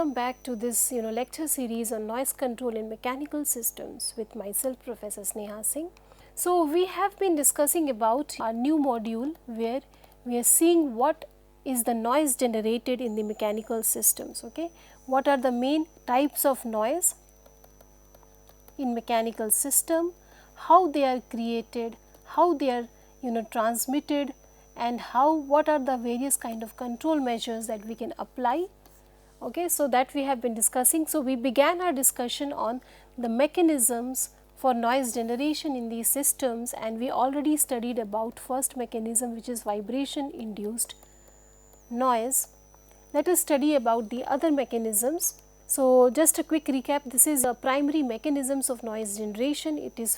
welcome back to this lecture series on noise control in mechanical systems with myself Professor Sneha Singh. So, we have been discussing about our new module where we are seeing what is the noise generated in the mechanical systems. Okay? What are the main types of noise in mechanical system, how they are created, how they are transmitted, and what are the various kind of control measures that we can apply. Okay, so that we have been discussing. So, we began our discussion on the mechanisms for noise generation in these systems, and we already studied about first mechanism, which is vibration induced noise. Let us study about the other mechanisms. So, just a quick recap, this is a primary mechanisms of noise generation. It is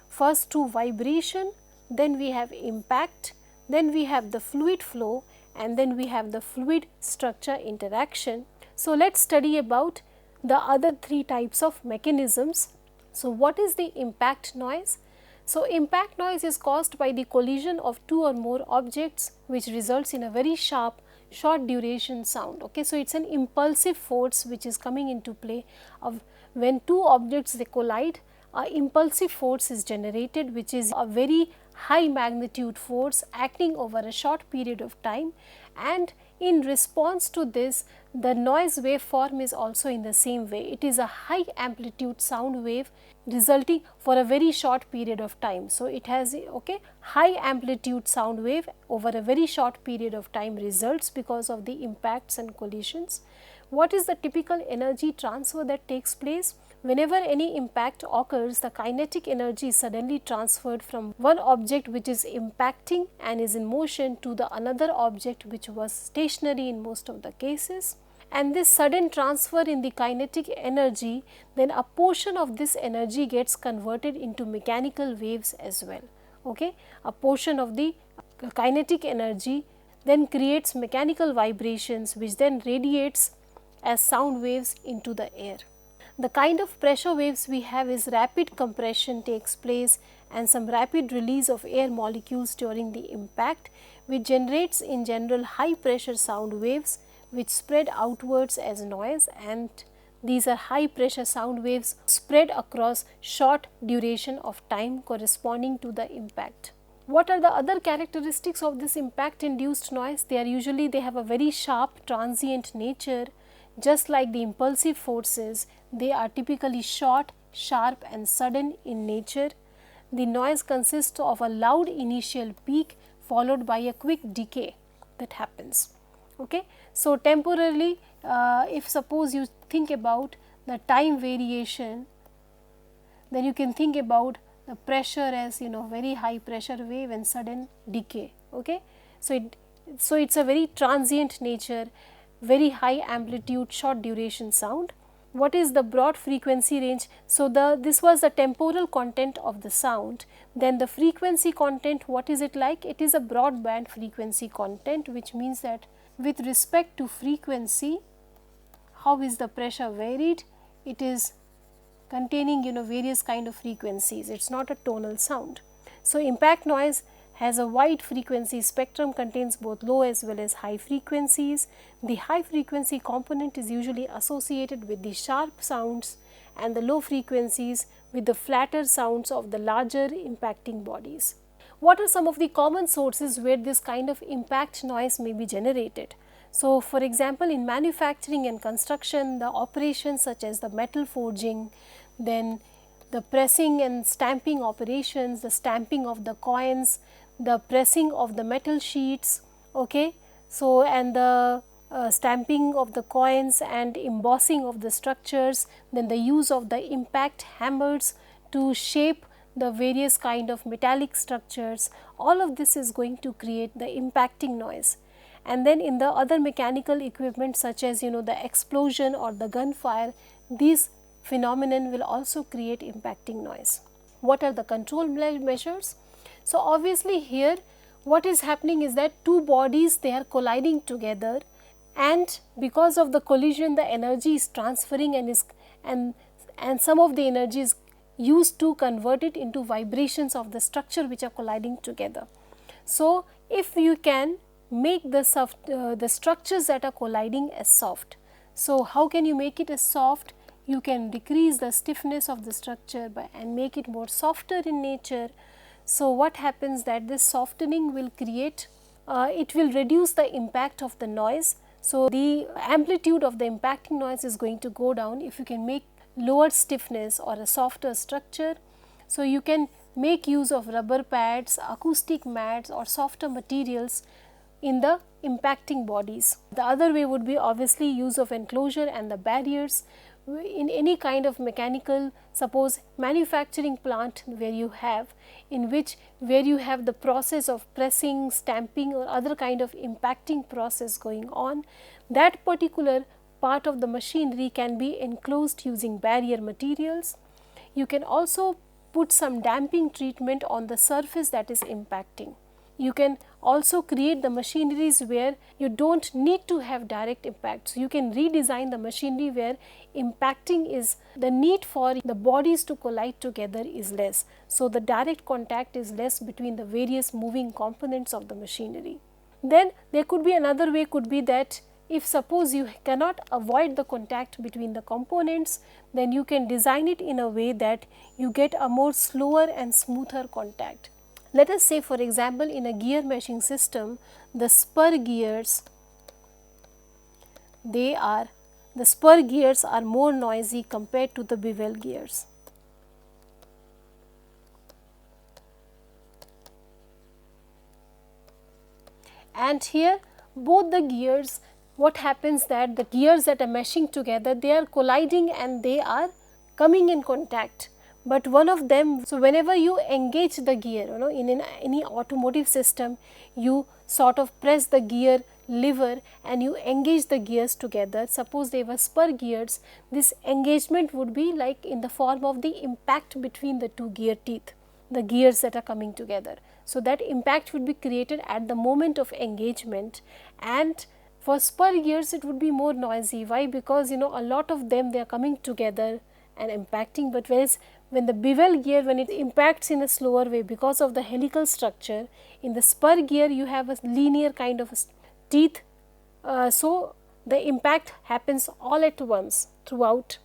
first through vibration, then we have impact, then we have the fluid flow, and then we have the fluid structure interaction. So, let us study about the other three types of mechanisms. So, what is the impact noise? So, impact noise is caused by the collision of two or more objects, which results in a very sharp short duration sound. Okay. So, it is an impulsive force which is coming into play of when two objects they collide, a impulsive force is generated, which is a very high magnitude force acting over a short period of time, and in response to this the noise waveform is also in the same way. It is a high amplitude sound wave resulting for a very short period of time. So, it has high amplitude sound wave over a very short period of time results because of the impacts and collisions. What is the typical energy transfer that takes place? Whenever any impact occurs, the kinetic energy is suddenly transferred from one object which is impacting and is in motion to the another object which was stationary in most of the cases. And this sudden transfer in the kinetic energy, then a portion of this energy gets converted into mechanical waves as well. Okay? A portion of the kinetic energy then creates mechanical vibrations which then radiates as sound waves into the air. The kind of pressure waves we have is rapid compression takes place and some rapid release of air molecules during the impact, which generates in general high pressure sound waves which spread outwards as noise, and these are high pressure sound waves spread across short duration of time corresponding to the impact. What are the other characteristics of this impact induced noise? They have a very sharp transient nature. Just like the impulsive forces, they are typically short, sharp and sudden in nature. The noise consists of a loud initial peak followed by a quick decay that happens. Okay. So, temporarily if suppose you think about the time variation, then you can think about the pressure as very high pressure wave and sudden decay. Okay. So, it is a very transient nature, very high amplitude short duration sound. What is the broad frequency range? So, this was the temporal content of the sound. Then the frequency content, what is it like? It is a broadband frequency content, which means that with respect to frequency, how is the pressure varied? It is containing various kind of frequencies. It is not a tonal sound. So, impact noise has a wide frequency spectrum, contains both low as well as high frequencies. The high frequency component is usually associated with the sharp sounds and the low frequencies with the flatter sounds of the larger impacting bodies. What are some of the common sources where this kind of impact noise may be generated? So, for example, in manufacturing and construction, the operations such as the metal forging, then the pressing and stamping operations, the stamping of the coins, the pressing of the metal sheets, okay. So, and the stamping of the coins and embossing of the structures, then the use of the impact hammers to shape the various kind of metallic structures, all of this is going to create the impacting noise. And then in the other mechanical equipment such as the explosion or the gunfire, these phenomenon will also create impacting noise. What are the control measures? So, obviously here what is happening is that two bodies, they are colliding together, and because of the collision the energy is transferring and some of the energy is used to convert it into vibrations of the structure which are colliding together. So, if you can make the structures that are colliding as soft, So, how can you make it as soft? You can decrease the stiffness of the structure and make it more softer in nature. So, what happens that this softening will create, it will reduce the impact of the noise. So, the amplitude of the impacting noise is going to go down if you can make lower stiffness or a softer structure. So, you can make use of rubber pads, acoustic mats or softer materials in the impacting bodies. The other way would be obviously use of enclosure and the barriers in any kind of mechanical, suppose manufacturing plant where you have the process of pressing, stamping or other kind of impacting process going on, that particular part of the machinery can be enclosed using barrier materials. You can also put some damping treatment on the surface that is impacting. You can also create the machineries where you do not need to have direct impact. So, you can redesign the machinery where impacting is, the need for the bodies to collide together is less. So, the direct contact is less between the various moving components of the machinery. Then there could be another way, could be that if suppose you cannot avoid the contact between the components, then you can design it in a way that you get a more slower and smoother contact. Let us say for example, in a gear meshing system, the spur gears, the spur gears are more noisy compared to the bevel gears. And here both the gears, what happens that the gears that are meshing together, they are colliding and they are coming in contact. But one of them, so whenever you engage the gear, in any automotive system, you sort of press the gear lever and you engage the gears together. Suppose they were spur gears, this engagement would be like in the form of the impact between the two gear teeth, the gears that are coming together. So, that impact would be created at the moment of engagement, and for spur gears it would be more noisy. Why? Because a lot of them, they are coming together and impacting, but whereas when the bevel gear, when it impacts in a slower way because of the helical structure, in the spur gear you have a linear kind of teeth. So, the impact happens all at once throughout,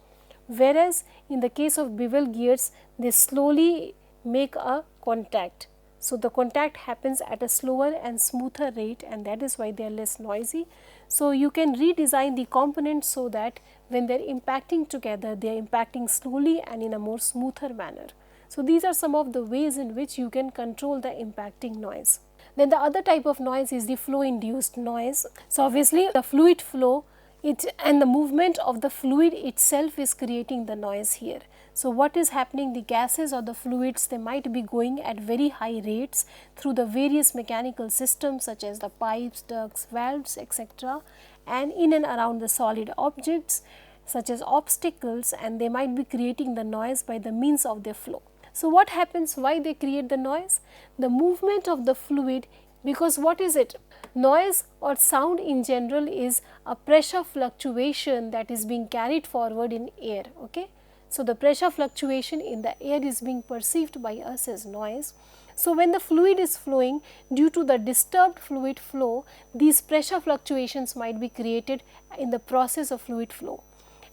whereas in the case of bevel gears, they slowly make a contact. So, the contact happens at a slower and smoother rate, and that is why they are less noisy. So, you can redesign the components so that when they are impacting together, they are impacting slowly and in a more smoother manner. So, these are some of the ways in which you can control the impacting noise. Then the other type of noise is the flow induced noise. So, obviously the fluid flow and the movement of the fluid itself is creating the noise here. So, what is happening, the gases or the fluids, they might be going at very high rates through the various mechanical systems such as the pipes, ducts, valves, etc., and in and around the solid objects such as obstacles, and they might be creating the noise by the means of their flow. So, what happens, why they create the noise? The movement of the fluid, because what is it? Noise or sound in general is a pressure fluctuation that is being carried forward in air. Okay? So, the pressure fluctuation in the air is being perceived by us as noise. So, when the fluid is flowing, due to the disturbed fluid flow, these pressure fluctuations might be created in the process of fluid flow,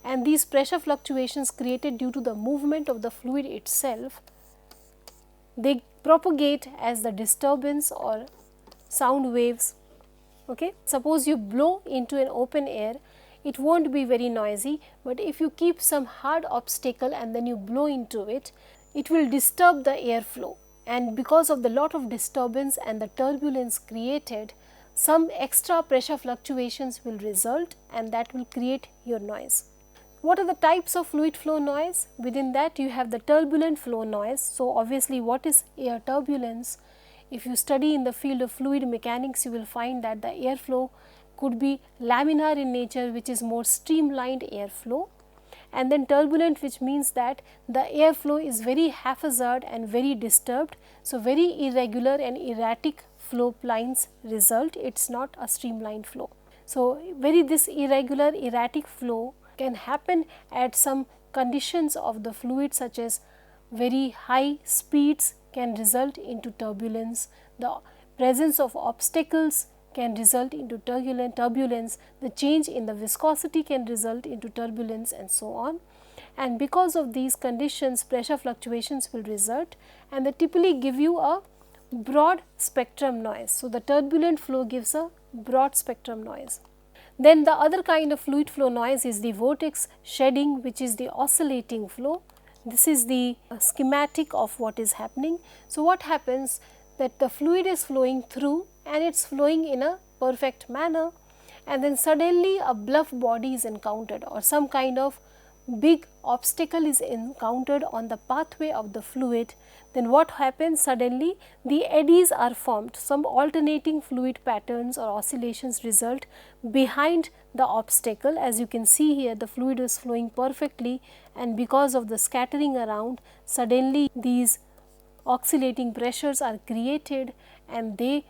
and these pressure fluctuations created due to the movement of the fluid itself, they propagate as the disturbance or sound waves. Okay? Suppose you blow into an open air, it will not be very noisy, but if you keep some hard obstacle and then you blow into it, it will disturb the airflow, and because of the lot of disturbance and the turbulence created, some extra pressure fluctuations will result, and that will create your noise. What are the types of fluid flow noise? Within that you have the turbulent flow noise. So, obviously what is air turbulence? If you study in the field of fluid mechanics, you will find that the airflow could be laminar in nature, which is more streamlined airflow, and then turbulent, which means that the airflow is very haphazard and very disturbed. So, very irregular and erratic flow lines result, it is not a streamlined flow. So, this irregular erratic flow can happen at some conditions of the fluid, such as very high speeds can result into turbulence. The presence of obstacles can result into turbulence, the change in the viscosity can result into turbulence and so on. And because of these conditions, pressure fluctuations will result and they typically give you a broad spectrum noise. So, the turbulent flow gives a broad spectrum noise. Then the other kind of fluid flow noise is the vortex shedding, which is the oscillating flow. This is the schematic of what is happening. So, what happens that the fluid is flowing through and it is flowing in a perfect manner, and then suddenly a bluff body is encountered or some kind of big obstacle is encountered on the pathway of the fluid. Then what happens, suddenly the eddies are formed, some alternating fluid patterns or oscillations result behind the obstacle. As you can see here, the fluid is flowing perfectly, and because of the scattering around, suddenly these oscillating pressures are created, and they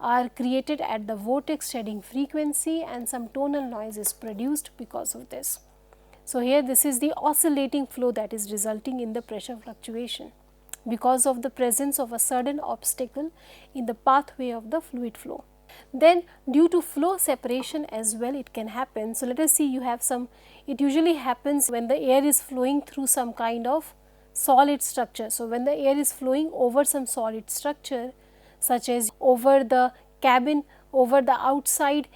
are created at the vortex shedding frequency, and some tonal noise is produced because of this. So, here this is the oscillating flow that is resulting in the pressure fluctuation because of the presence of a sudden obstacle in the pathway of the fluid flow. Then due to flow separation as well it can happen. So, let us see, you have some, it usually happens when the air is flowing through some kind of solid structure. So, when the air is flowing over some solid structure, such as over the cabin, over the outside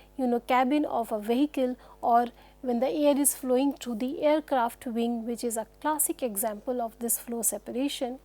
cabin of a vehicle, or when the air is flowing through the aircraft wing, which is a classic example of this flow separation.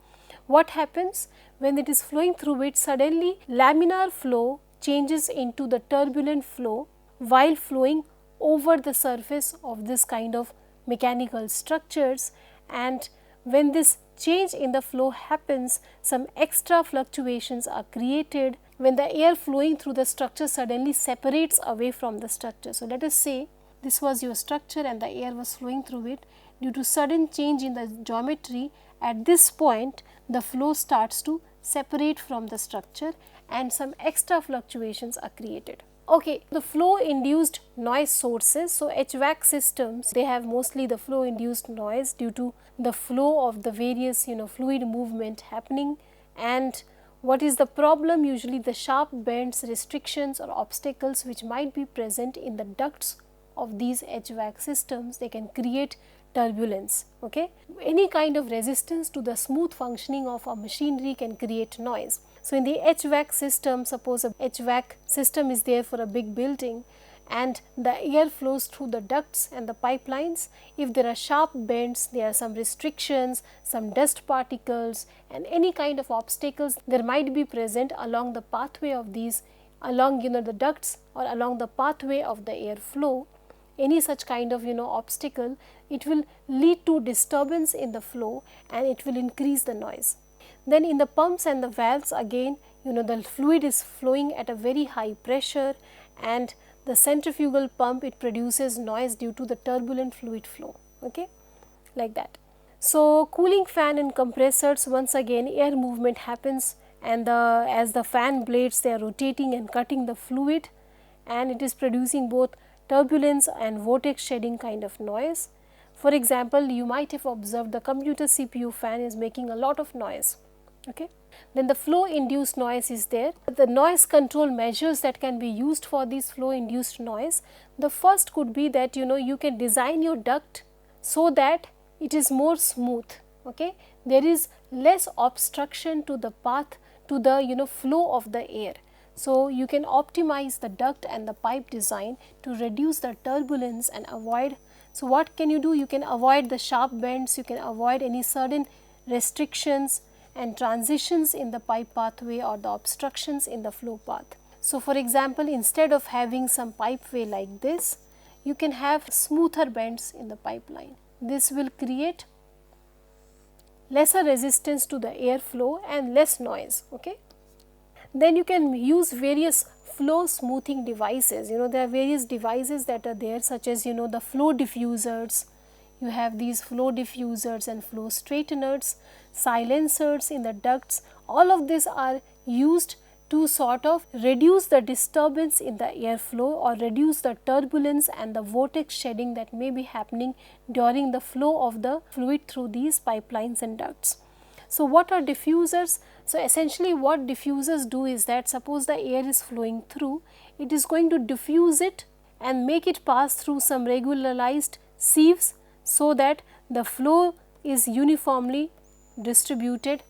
What happens when it is flowing through it, suddenly laminar flow changes into the turbulent flow while flowing over the surface of this kind of mechanical structures, and when this change in the flow happens, some extra fluctuations are created when the air flowing through the structure suddenly separates away from the structure. So, let us say this was your structure and the air was flowing through it. Due to sudden change in the geometry, at this point the flow starts to separate from the structure and some extra fluctuations are created. Okay, the flow induced noise sources. So, HVAC systems, they have mostly the flow induced noise due to the flow of the various fluid movement happening. And what is the problem? Usually the sharp bends, restrictions or obstacles which might be present in the ducts of these HVAC systems, they can create turbulence. Okay, any kind of resistance to the smooth functioning of a machinery can create noise. So, in the HVAC system, suppose a HVAC system is there for a big building and the air flows through the ducts and the pipelines. If there are sharp bends, there are some restrictions, some dust particles and any kind of obstacles there might be present along the pathway of these, along the ducts or along the pathway of the air flow. Any such kind of obstacle, it will lead to disturbance in the flow and it will increase the noise. Then in the pumps and the valves, again the fluid is flowing at a very high pressure, and the centrifugal pump, it produces noise due to the turbulent fluid flow, okay, like that. So, cooling fan and compressors, once again air movement happens, and as the fan blades, they are rotating and cutting the fluid, and it is producing both turbulence and vortex shedding kind of noise. For example, you might have observed the computer CPU fan is making a lot of noise. Okay. Then the flow induced noise is there. The noise control measures that can be used for this flow induced noise, the first could be that you can design your duct so that it is more smooth. Okay. There is less obstruction to the path, to the flow of the air. So, you can optimize the duct and the pipe design to reduce the turbulence and avoid. So, what can you do? You can avoid the sharp bends, you can avoid any sudden restrictions and transitions in the pipe pathway or the obstructions in the flow path. So, for example, instead of having some pipeway like this, you can have smoother bends in the pipeline. This will create lesser resistance to the airflow and less noise. Okay. Then you can use various flow smoothing devices. There are various devices that are there, such as the flow diffusers. You have these flow diffusers and flow straighteners, silencers in the ducts. All of these are used to sort of reduce the disturbance in the airflow or reduce the turbulence and the vortex shedding that may be happening during the flow of the fluid through these pipelines and ducts. So what are diffusers? So essentially what diffusers do is that suppose the air is flowing through, it is going to diffuse it and make it pass through some regularized sieves so that the flow is uniformly distributed.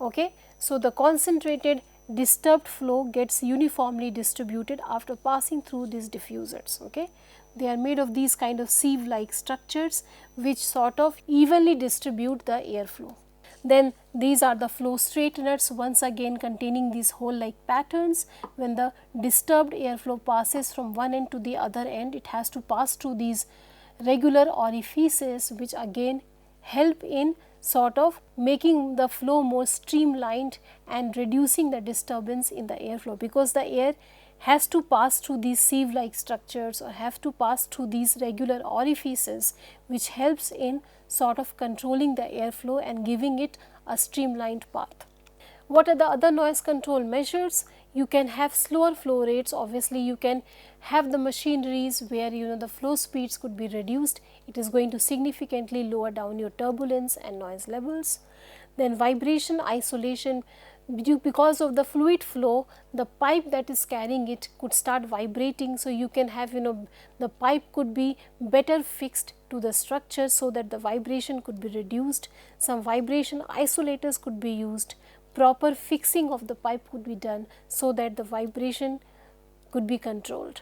Okay. So the concentrated disturbed flow gets uniformly distributed after passing through these diffusers. Okay. They are made of these kind of sieve like structures which sort of evenly distribute the airflow. Then these are the flow straighteners, once again containing these hole like patterns. When the disturbed airflow passes from one end to the other end, it has to pass through these regular orifices which again help in sort of making the flow more streamlined and reducing the disturbance in the airflow, because the air has to pass through these sieve like structures or have to pass through these regular orifices, which helps in sort of controlling the airflow and giving it a streamlined path. What are the other noise control measures? You can have slower flow rates. Obviously, you can have the machineries where the flow speeds could be reduced. It is going to significantly lower down your turbulence and noise levels. Then vibration isolation, because of the fluid flow, the pipe that is carrying it could start vibrating. So you can have the pipe could be better fixed to the structure so that the vibration could be reduced. Some vibration isolators could be used. Proper fixing of the pipe could be done so that the vibration could be controlled.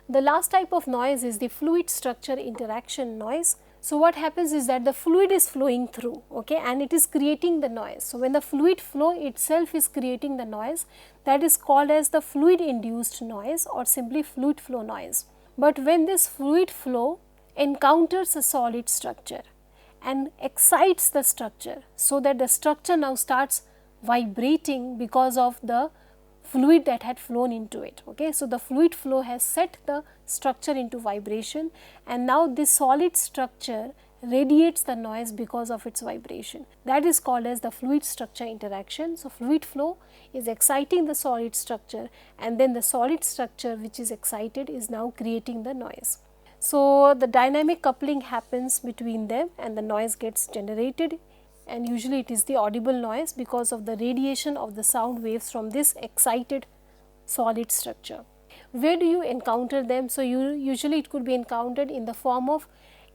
The last type of noise is the fluid structure interaction noise. So what happens is that the fluid is flowing through, okay, and it is creating the noise. So when the fluid flow itself is creating the noise, that is called as the fluid induced noise or simply fluid flow noise. But when this fluid flow encounters a solid structure and excites the structure so that the structure now starts vibrating because of the fluid that had flown into it. Okay. So, the fluid flow has set the structure into vibration, and now this solid structure radiates the noise because of its vibration. That is called as the fluid structure interaction. So, fluid flow is exciting the solid structure, and then the solid structure which is excited is now creating the noise. So, the dynamic coupling happens between them and the noise gets generated, and usually it is the audible noise because of the radiation of the sound waves from this excited solid structure. Where do you encounter them? So, usually it could be encountered in the form of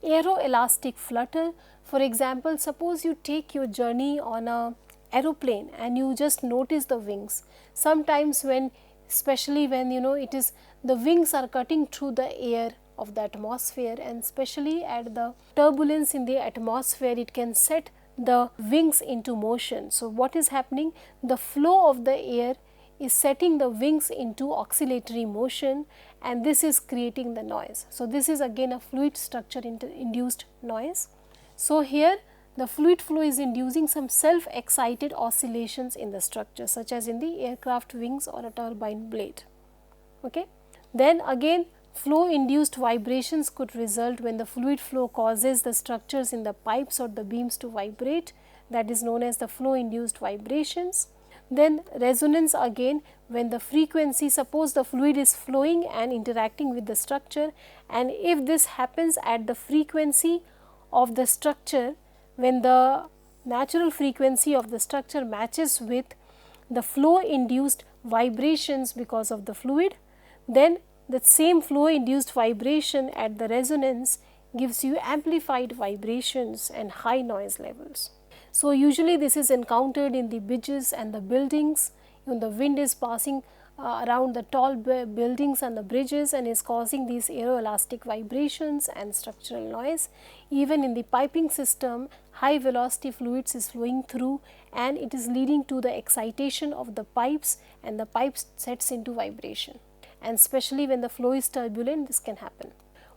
aeroelastic flutter. For example, suppose you take your journey on a aeroplane and you just notice the wings. Sometimes when, especially when it is the wings are cutting through the air of the atmosphere, and especially at the turbulence in the atmosphere, it can set the wings into motion. So, what is happening? The flow of the air is setting the wings into oscillatory motion, and this is creating the noise. So, this is again a fluid structure induced noise. So, here the fluid flow is inducing some self excited oscillations in the structure, such as in the aircraft wings or a turbine blade. Okay. Then again, flow induced vibrations could result when the fluid flow causes the structures in the pipes or the beams to vibrate. That is known as the flow induced vibrations. Then resonance, again when the frequency, suppose the fluid is flowing and interacting with the structure, and if this happens at the frequency of the structure, when the natural frequency of the structure matches with the flow induced vibrations because of the fluid, then the same flow induced vibration at the resonance gives you amplified vibrations and high noise levels. So, usually this is encountered in the bridges and the buildings. When the wind is passing around the tall buildings and the bridges and is causing these aeroelastic vibrations and structural noise. Even in the piping system, high velocity fluids is flowing through and it is leading to the excitation of the pipes, and the pipes sets into vibration, and especially when the flow is turbulent, this can happen.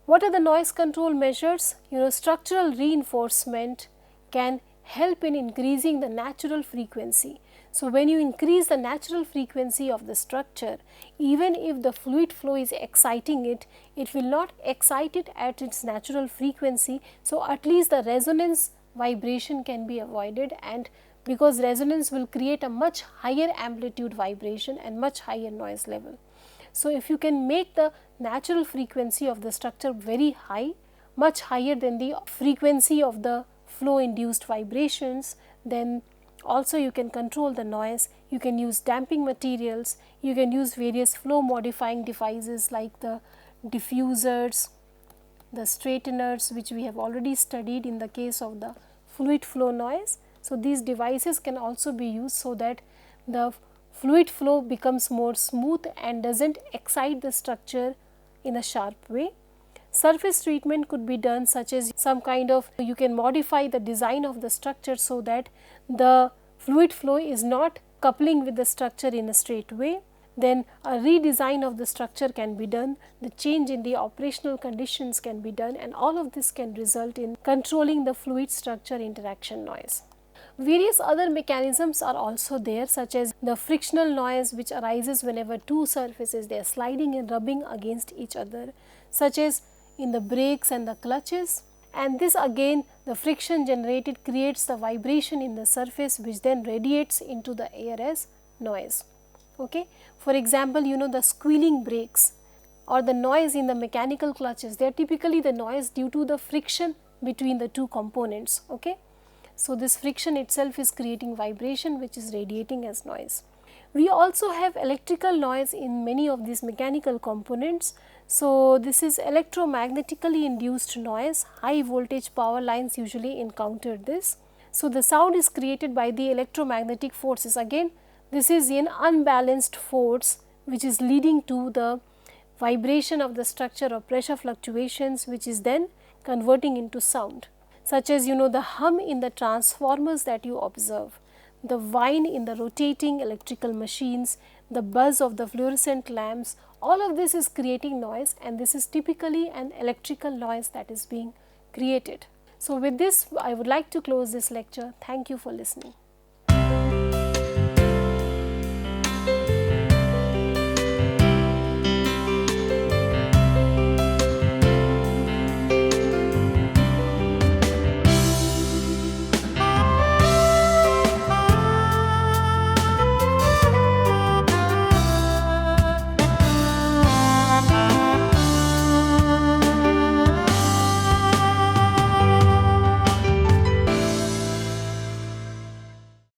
What are the noise control measures? Structural reinforcement can help in increasing the natural frequency. So, when you increase the natural frequency of the structure, even if the fluid flow is exciting it, it will not excite it at its natural frequency. So, at least the resonance vibration can be avoided, and because resonance will create a much higher amplitude vibration and much higher noise level. So, if you can make the natural frequency of the structure very high, much higher than the frequency of the flow induced vibrations, then Also you can control the noise, you can use damping materials, you can use various flow modifying devices like the diffusers, the straighteners, which we have already studied in the case of the fluid flow noise. So, these devices can also be used so that the fluid flow becomes more smooth and does not excite the structure in a sharp way. Surface treatment could be done, such as some kind of, you can modify the design of the structure so that the fluid flow is not coupling with the structure in a straight way. Then a redesign of the structure can be done, the change in the operational conditions can be done, and all of this can result in controlling the fluid structure interaction noise. Various other mechanisms are also there, such as the frictional noise, which arises whenever two surfaces, they are sliding and rubbing against each other, such as in the brakes and the clutches, and this again, the friction generated creates the vibration in the surface, which then radiates into the air as noise. Okay. For example, the squealing brakes or the noise in the mechanical clutches, they are typically the noise due to the friction between the two components. Okay. So, this friction itself is creating vibration, which is radiating as noise. We also have electrical noise in many of these mechanical components. So, this is electromagnetically induced noise. High voltage power lines usually encounter this. So, the sound is created by the electromagnetic forces. Again, this is an unbalanced force which is leading to the vibration of the structure or pressure fluctuations, which is then converting into sound, such as the hum in the transformers that you observe, the whine in the rotating electrical machines, the buzz of the fluorescent lamps. All of this is creating noise, and this is typically an electrical noise that is being created. So, with this I would like to close this lecture. Thank you for listening.